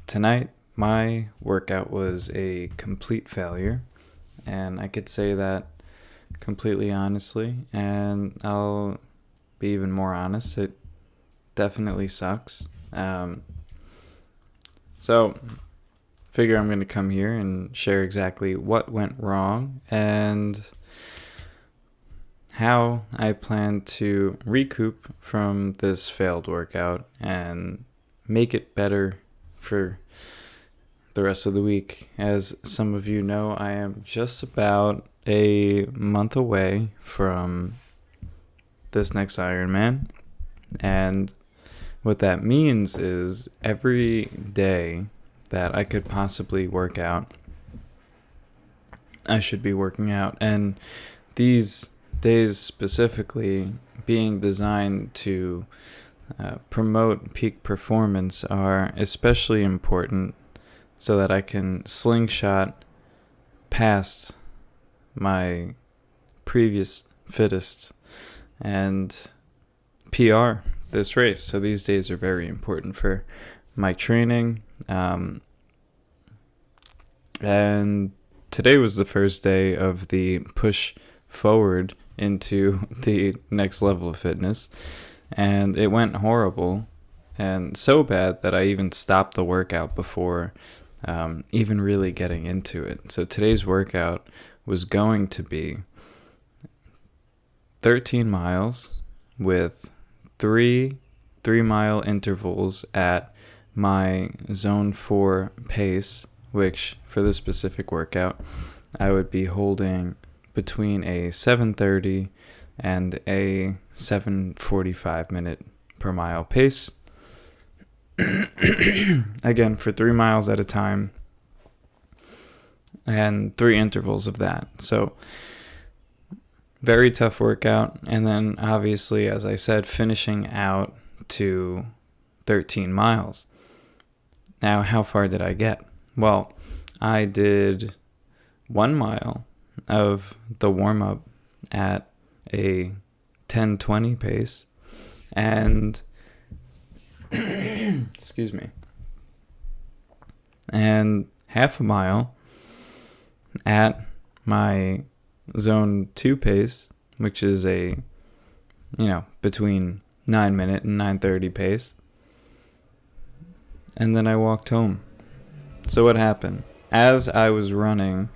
Tonight, my workout was a complete failure, and I could say that completely honestly, and I'll be even more honest, it definitely sucks. So, figure I'm going to come here and share exactly what went wrong and how I plan to recoup from this failed workout and make it better for the rest of the week. As some of you know, I am just about a month away from this next Ironman, and what that means is every day that I could possibly work out, I should be working out. And these days specifically being designed to promote peak performance are especially important so that I can slingshot past my previous fittest and PR this race. So these days are very important for my training. And today was the first day of the push forward into the next level of fitness. And it went horrible and so bad that I even stopped the workout before even really getting into it. So today's workout was going to be 13 miles with three 3-mile intervals at my zone 4 pace, which for this specific workout, I would be holding between a 7:30 and a 7:45 minute per mile pace. Again, for 3 miles at a time and 3 intervals of that. So very tough workout. And then obviously, as I said, finishing out to 13 miles. Now, how far did I get? Well, I did 1 mile of the warm-up at a 10:20 pace and excuse me, and half a mile at my zone 2 pace, which is a between 9-minute and 9:30 pace. And then I walked home. So what happened? As I was running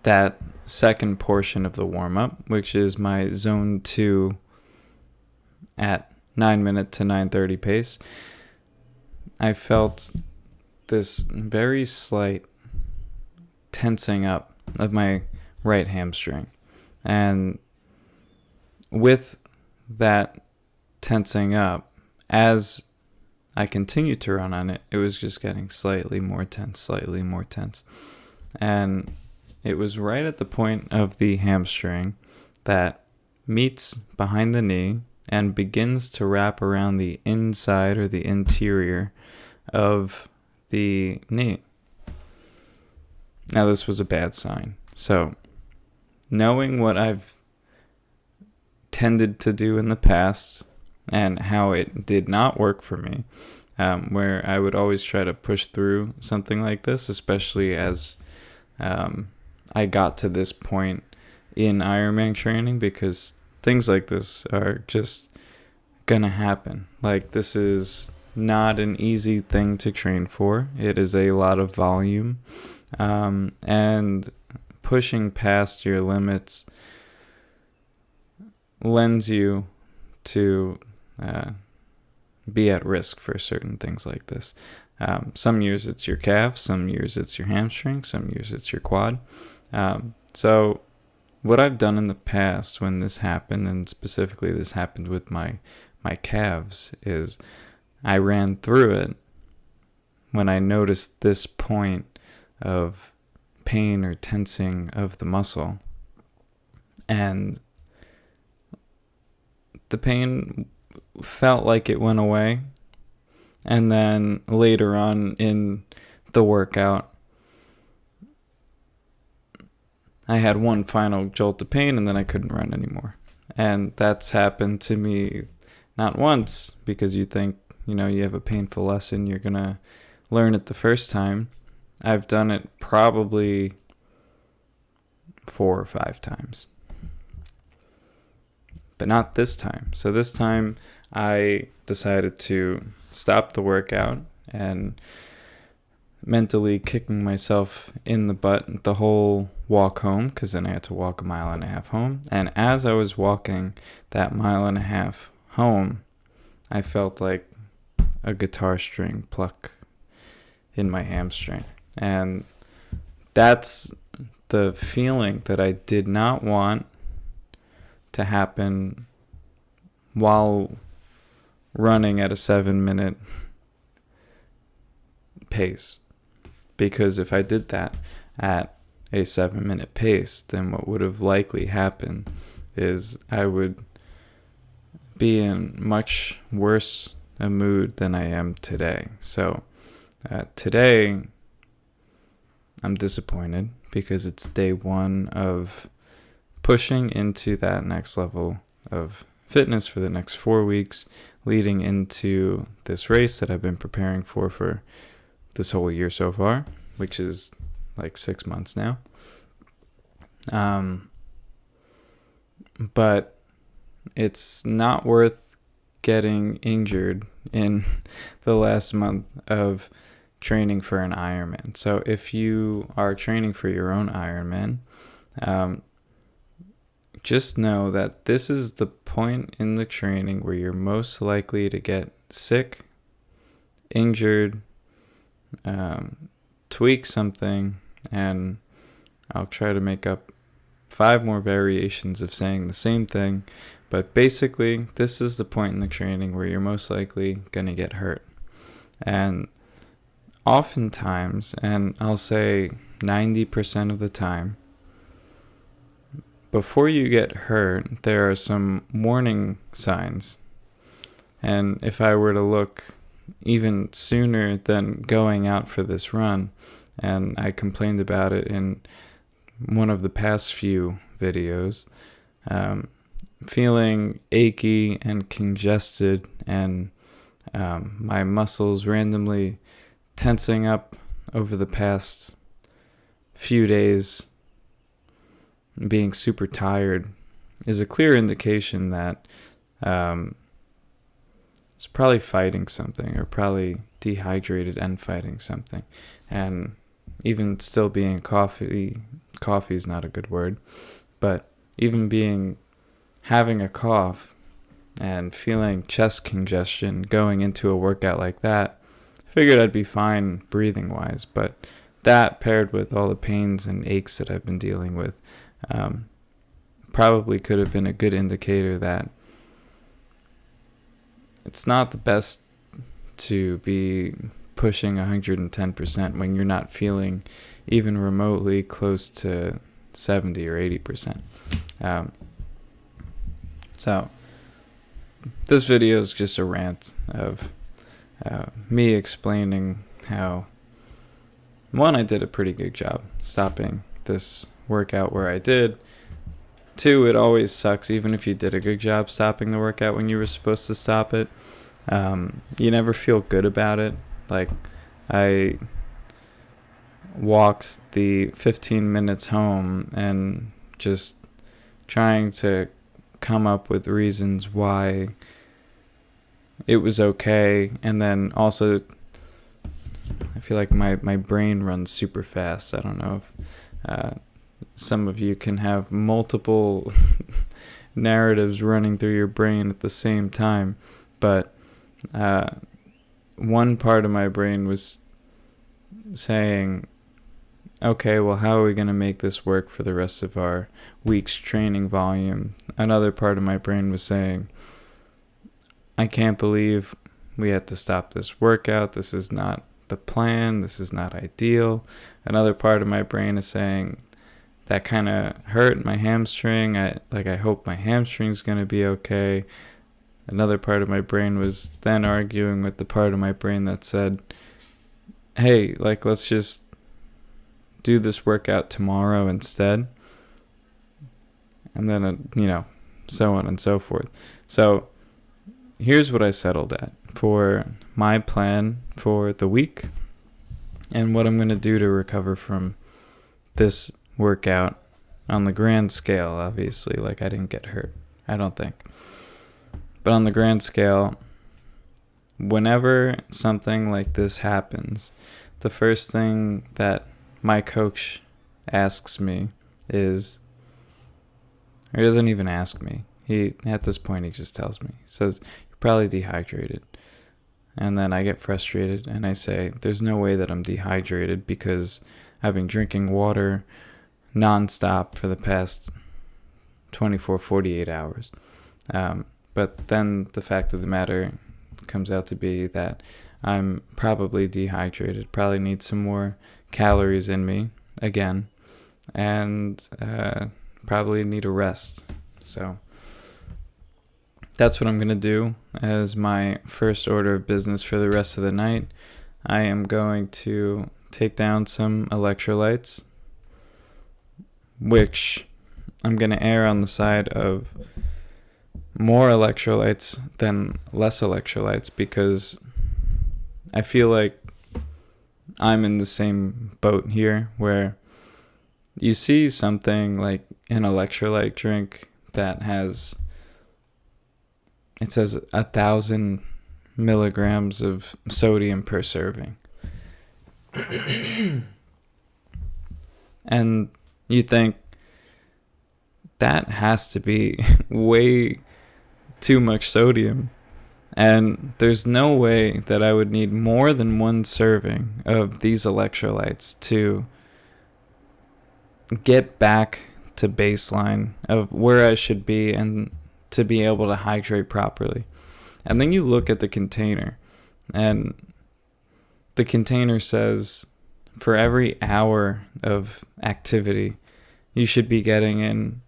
that second portion of the warm-up, which is my zone 2 at 9-minute to 9:30 pace, I felt this very slight tensing up of my right hamstring. And with that tensing up, as I continued to run on it, it was just getting slightly more tense. And it was right at the point of the hamstring that meets behind the knee and begins to wrap around the inside or the interior of the knee. Now, this was a bad sign. So, knowing what I've tended to do in the past and how it did not work for me, where I would always try to push through something like this, especially as I got to this point in Ironman training, because things like this are just gonna happen. Like, this is not an easy thing to train for. It is a lot of volume, and pushing past your limits lends you to be at risk for certain things like this. Some years it's your calf, some years it's your hamstring, some years it's your quad. So what I've done in the past when this happened, and specifically this happened with my calves, is I ran through it when I noticed this point of pain or tensing of the muscle. And the pain felt like it went away. And then later on in the workout, I had one final jolt of pain, and then I couldn't run anymore. And that's happened to me not once, because you think, you have a painful lesson, you're going to learn it the first time, I've done it probably 4 or 5 times. But not this time. So this time I decided to stop the workout and mentally kicking myself in the butt the whole walk home, because then I had to walk 1.5 miles home. And as I was walking that 1.5 miles home, I felt like a guitar string pluck in my hamstring. And that's the feeling that I did not want to happen while running at a 7-minute pace. Because if I did that at a 7-minute pace, then what would have likely happened is I would be in much worse a mood than I am today. So today I'm disappointed because it's day 1 of pushing into that next level of fitness for the next 4 weeks, leading into this race that I've been preparing for this whole year so far, which is like 6 months now. But it's not worth getting injured in the last month of training for an Ironman. So if you are training for your own Ironman, just know that this is the point in the training where you're most likely to get sick, injured, tweak something, and I'll try to make up 5 more variations of saying the same thing. But basically, this is the point in the training where you're most likely going to get hurt. And oftentimes, and I'll say 90% of the time, before you get hurt, there are some warning signs. And if I were to look even sooner than going out for this run, and I complained about it in one of the past few videos, feeling achy and congested, and my muscles randomly tensing up over the past few days, being super tired, is a clear indication that it's probably fighting something, or probably dehydrated and fighting something. And even still being coffee is not a good word, but even having a cough and feeling chest congestion going into a workout like that, I figured I'd be fine breathing wise. But that, paired with all the pains and aches that I've been dealing with, probably could have been a good indicator that it's not the best to be pushing 110% when you're not feeling even remotely close to 70 or 80%. So this video is just a rant of me explaining how, one, I did a pretty good job stopping this workout where I did. 2, it always sucks even if you did a good job stopping the workout when you were supposed to stop it. You never feel good about it. Like, I walked the 15 minutes home and just trying to come up with reasons why it was okay. And then also, I feel like my brain runs super fast. I don't know if some of you can have multiple narratives running through your brain at the same time, but one part of my brain was saying, okay, well, how are we going to make this work for the rest of our week's training volume? Another part of my brain was saying, I can't believe we had to stop this workout. This is not the plan. This is not ideal. Another part of my brain is saying, that kind of hurt my hamstring. I hope my hamstring's going to be okay. Another part of my brain was then arguing with the part of my brain that said, hey, let's just do this workout tomorrow instead. And then, so on and so forth. So here's what I settled at for my plan for the week. and what I'm going to do to recover from this workout on the grand scale. Obviously, like, I didn't get hurt, I don't think. But on the grand scale, whenever something like this happens, the first thing that my coach asks me is, or he doesn't even ask me. At this point, he just tells me. He says, "You're probably dehydrated." And then I get frustrated and I say, there's no way that I'm dehydrated because I've been drinking water nonstop for the past 24, 48 hours. But then the fact of the matter comes out to be that I'm probably dehydrated, probably need some more calories in me again, and probably need a rest. So that's what I'm going to do as my first order of business for the rest of the night. I am going to take down some electrolytes, which I'm going to err on the side of more electrolytes than less electrolytes, because I feel like I'm in the same boat here, where you see something like an electrolyte drink that has, it says 1,000 milligrams of sodium per serving. And you think that has to be way too much sodium. And there's no way that I would need more than one serving of these electrolytes to get back to baseline of where I should be and to be able to hydrate properly. And then you look at the container, and the container says for every hour of activity, you should be getting in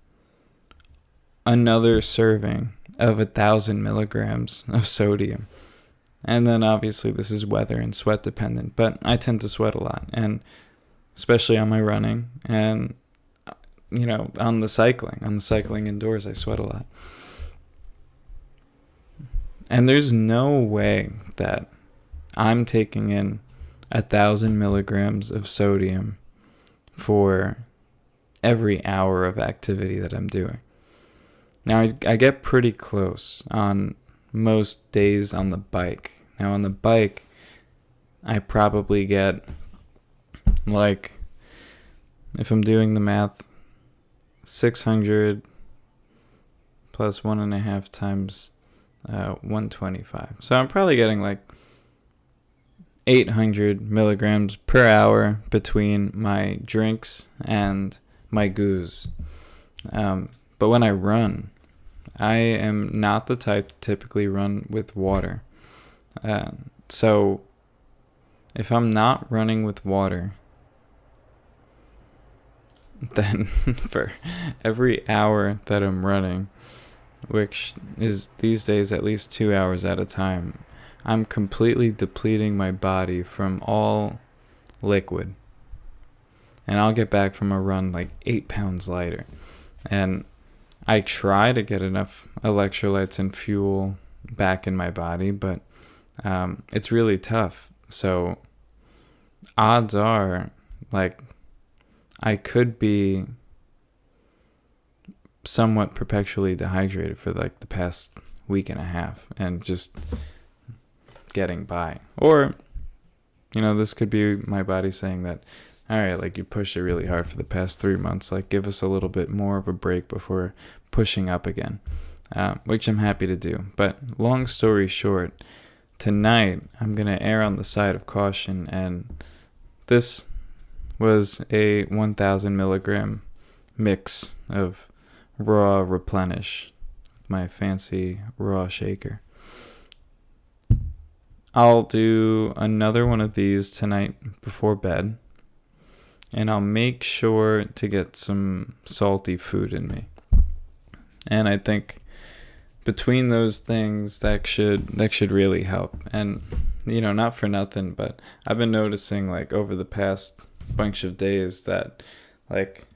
another serving of 1,000 milligrams of sodium. And then obviously this is weather and sweat dependent, but I tend to sweat a lot, and especially on my running, and on the cycling indoors, I sweat a lot. And there's no way that I'm taking in 1,000 milligrams of sodium for every hour of activity that I'm doing. Now, I get pretty close on most days on the bike. Now, on the bike, I probably get, like, if I'm doing the math, 600 plus 1.5 times 125. So I'm probably getting like 800 milligrams per hour between my drinks and my goos. But when I run, I am not the type to typically run with water. So if I'm not running with water, then for every hour that I'm running, which is these days at least 2 hours at a time, I'm completely depleting my body from all liquid. And I'll get back from a run like 8 pounds lighter. And I try to get enough electrolytes and fuel back in my body, but it's really tough. So odds are, like, I could be somewhat perpetually dehydrated for like the past week and a half and just getting by. Or, this could be my body saying that, all right, like, you pushed it really hard for the past 3 months, like, give us a little bit more of a break before pushing up again, which I'm happy to do. But long story short, tonight I'm going to err on the side of caution, and this was a 1,000 milligram mix of raw Replenish, my fancy raw shaker. I'll do another one of these tonight before bed, and I'll make sure to get some salty food in me. And I think between those things, that should really help. And not for nothing, but I've been noticing, like, over the past bunch of days that, like,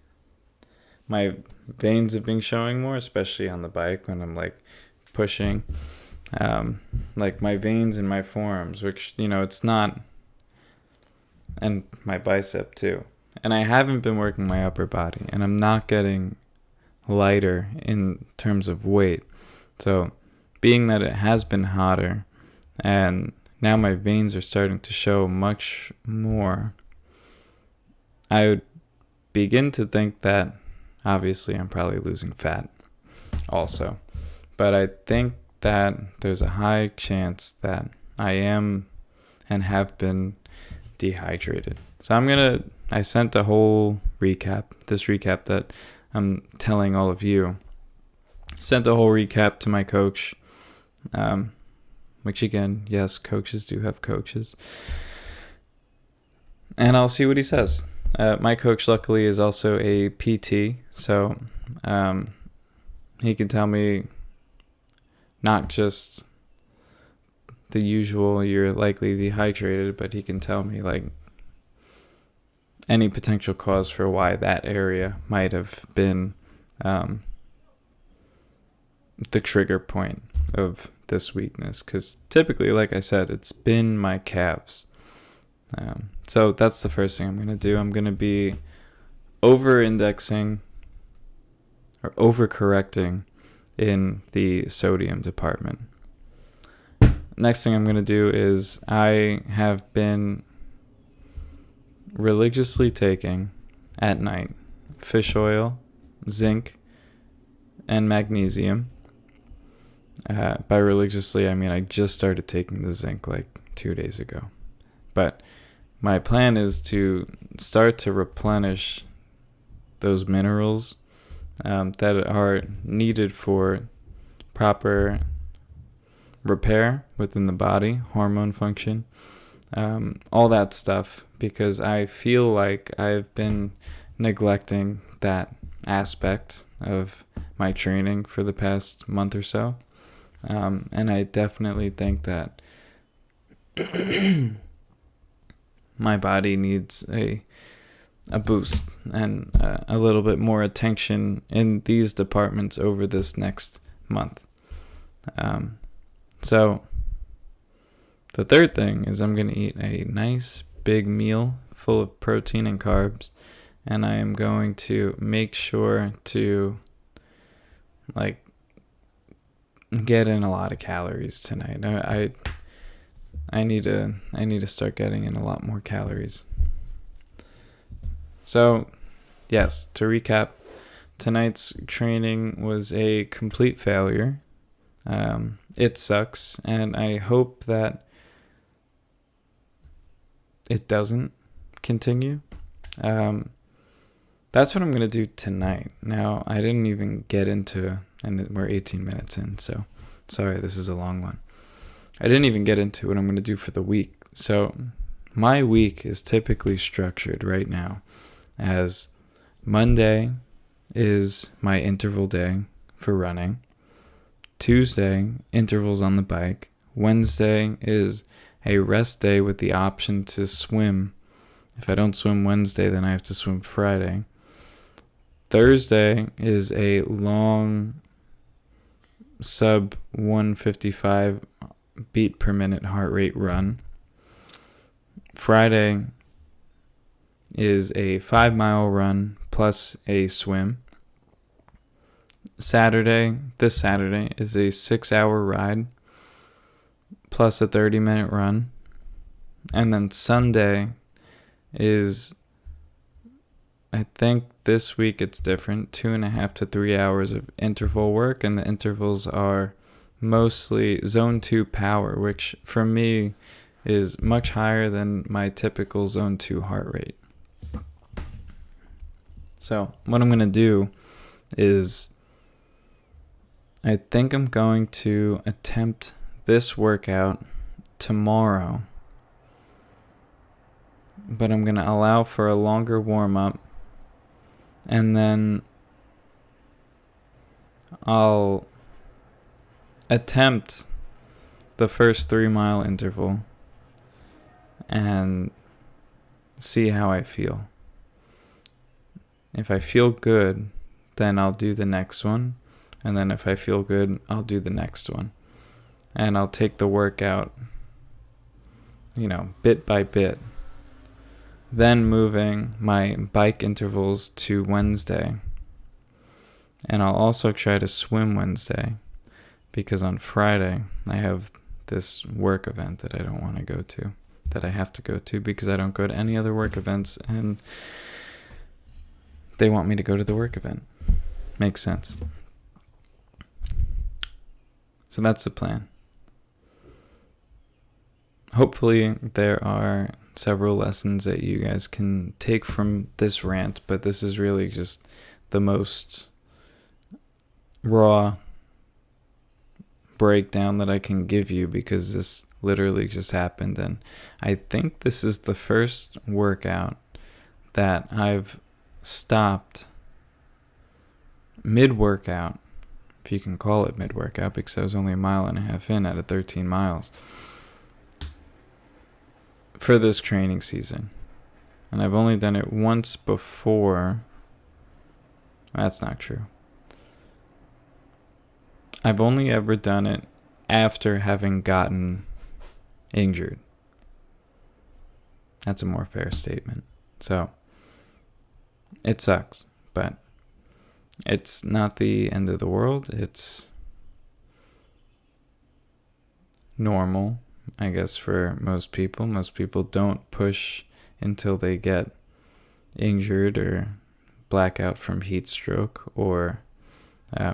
my veins have been showing more, especially on the bike when I'm, like, pushing, like, my veins in my forearms, which, it's not and my bicep too. And I haven't been working my upper body, and I'm not getting lighter in terms of weight. So being that it has been hotter and now my veins are starting to show much more, I would begin to think that obviously I'm probably losing fat also. But I think that there's a high chance that I am and have been dehydrated. So I sent a whole recap, this recap that I'm telling all of you. Sent a whole recap to my coach, which again, yes, coaches do have coaches. And I'll see what he says. My coach, luckily, is also a PT, so he can tell me not just the usual, you're likely dehydrated, but he can tell me like any potential cause for why that area might have been the trigger point of this weakness. Because typically, like I said, it's been my calves. So that's the first thing I'm going to do. I'm going to be over-indexing or over-correcting in the sodium department. Next thing I'm going to do is I have been religiously taking at night fish oil, zinc, and magnesium. By religiously, I mean I just started taking the zinc like 2 days ago. But my plan is to start to replenish those minerals that are needed for proper repair within the body, hormone function, all that stuff, because I feel like I've been neglecting that aspect of my training for the past month or so. And I definitely think that my body needs a boost and a little bit more attention in these departments over this next month. So the third thing is I'm going to eat a nice big meal full of protein and carbs, and I am going to make sure to like get in a lot of calories tonight. I need to start getting in a lot more calories. So, yes, to recap, tonight's training was a complete failure. It sucks, and I hope that it doesn't continue. That's what I'm going to do tonight. Now, I didn't even get into, and we're 18 minutes in, so sorry, this is a long one. I didn't even get into what I'm going to do for the week. So my week is typically structured right now as Monday is my interval day for running. Tuesday, intervals on the bike. Wednesday is a rest day with the option to swim. If I don't swim Wednesday, then I have to swim Friday. Thursday is a long sub 155 beat per minute heart rate run. Friday is a 5-mile run plus a swim. This Saturday is a 6-hour ride plus a 30-minute run. And then Sunday is, I think this week it's different, 2.5 to 3 hours of interval work, and the intervals are mostly zone 2 power, which for me is much higher than my typical zone 2 heart rate. So what I'm going to do is I think I'm going to attempt this workout tomorrow, but I'm going to allow for a longer warm-up, and then I'll attempt the first 3-mile interval and see how I feel. If I feel good, then I'll do the next one. And then if I feel good, I'll do the next one. And I'll take the workout, bit by bit. then moving my bike intervals to Wednesday. And I'll also try to swim Wednesday, because on Friday I have this work event that I don't want to go to, that I have to go to because I don't go to any other work events, and they want me to go to the work event. Makes sense. So that's the plan. Hopefully there are several lessons that you guys can take from this rant, but this is really just the most raw breakdown that I can give you, because this literally just happened. And I think this is the first workout that I've stopped mid-workout, if you can call it mid-workout, because I was only a mile and a half in out of 13 miles for this training season. And I've only done it once before. That's not true. I've only ever done it after having gotten injured. That's a more fair statement. So, it sucks, but it's not the end of the world. It's normal, I guess, for most people. Most people don't push until they get injured or blackout from heat stroke or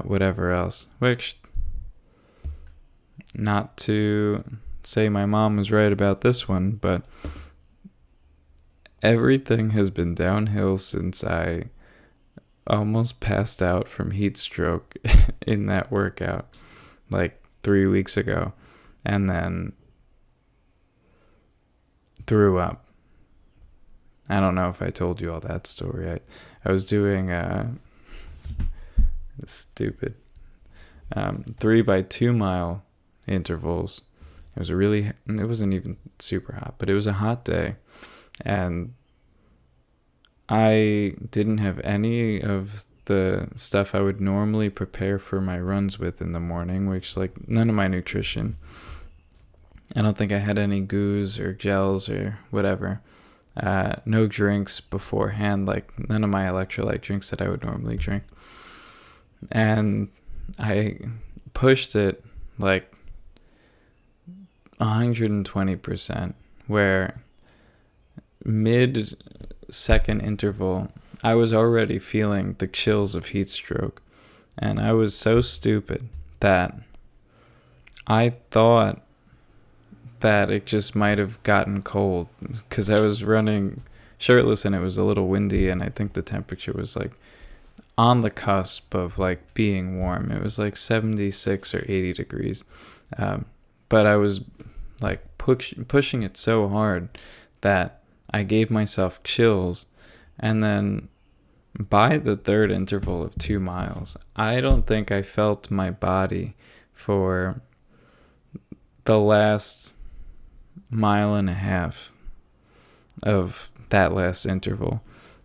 whatever else. Which, not to say my mom was right about this one, but everything has been downhill since I almost passed out from heat stroke in that workout like 3 weeks ago, and then threw up. I don't know if I told you all that story. I was doing stupid 3x2 mile intervals. It wasn't even super hot, but it was a hot day, and I didn't have any of the stuff I would normally prepare for my runs with in the morning, which, like, none of my nutrition. I don't think I had any goos or gels or whatever. No drinks beforehand, like none of my electrolyte drinks that I would normally drink. And I pushed it like 120%, where mid-second interval, I was already feeling the chills of heat stroke. And I was so stupid that I thought that it just might have gotten cold, because I was running shirtless and it was a little windy, and I think the temperature was like on the cusp of like being warm. It was like 76 or 80 degrees. But I was like pushing it so hard that I gave myself chills. And then by the third interval of 2 miles, I don't think I felt my body for the last mile and a half of that last interval.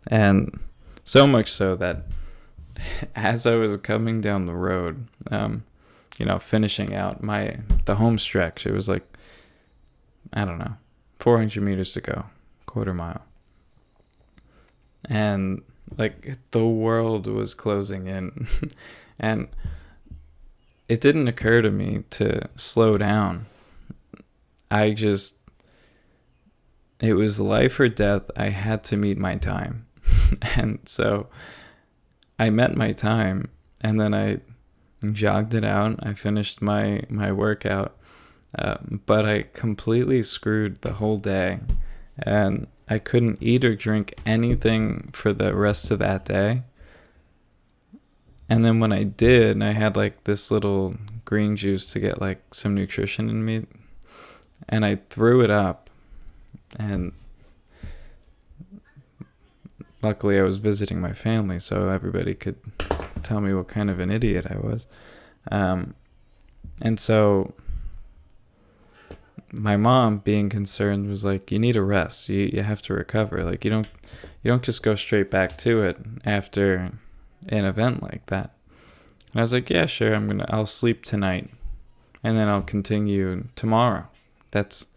And so much so that as I was coming down the road, finishing out the home stretch, it was like, I don't know, 400 meters to go, quarter mile. And like the world was closing in and it didn't occur to me to slow down. It was life or death. I had to meet my time. And so I met my time, and then I jogged it out. I finished my workout, but I completely screwed the whole day, and I couldn't eat or drink anything for the rest of that day. And then when I did, I had like this little green juice to get like some nutrition in me, and I threw it up. And luckily I was visiting my family, so everybody could tell me what kind of an idiot I was. And so my mom, being concerned, was like, you need a rest. You have to recover. Like, you don't just go straight back to it after an event like that. And I was like, yeah, sure, I'll sleep tonight, and then I'll continue tomorrow. That's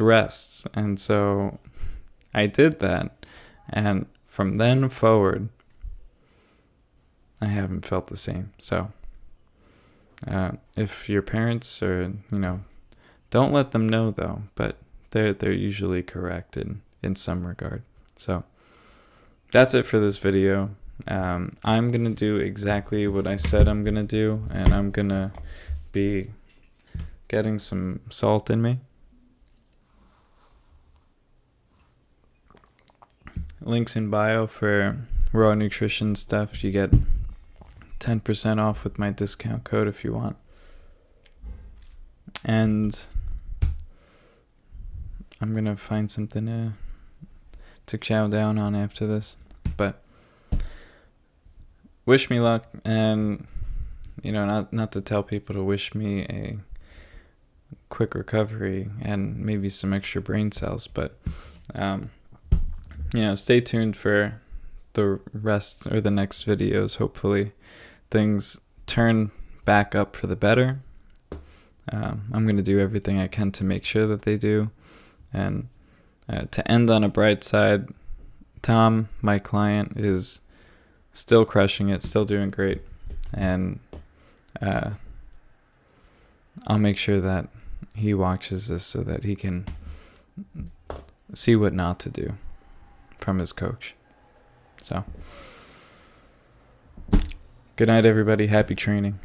rest. And so I did that, and from then forward, I haven't felt the same. So, if your parents are, don't let them know though, but they're usually correct in some regard. So that's it for this video. I'm gonna do exactly what I said I'm gonna do, and I'm gonna be getting some salt in me. Links in bio for raw nutrition stuff. You get 10% off with my discount code if you want. And I'm gonna find something to chow down on after this. But wish me luck, and not to tell people to wish me a quick recovery and maybe some extra brain cells, but stay tuned for the rest or the next videos. Hopefully things turn back up for the better. I'm going to do everything I can to make sure that they do. And to end on a bright side, Tom, my client, is still crushing it, still doing great. And I'll make sure that he watches this so that he can see what not to do from his coach. So, good night, everybody. Happy training.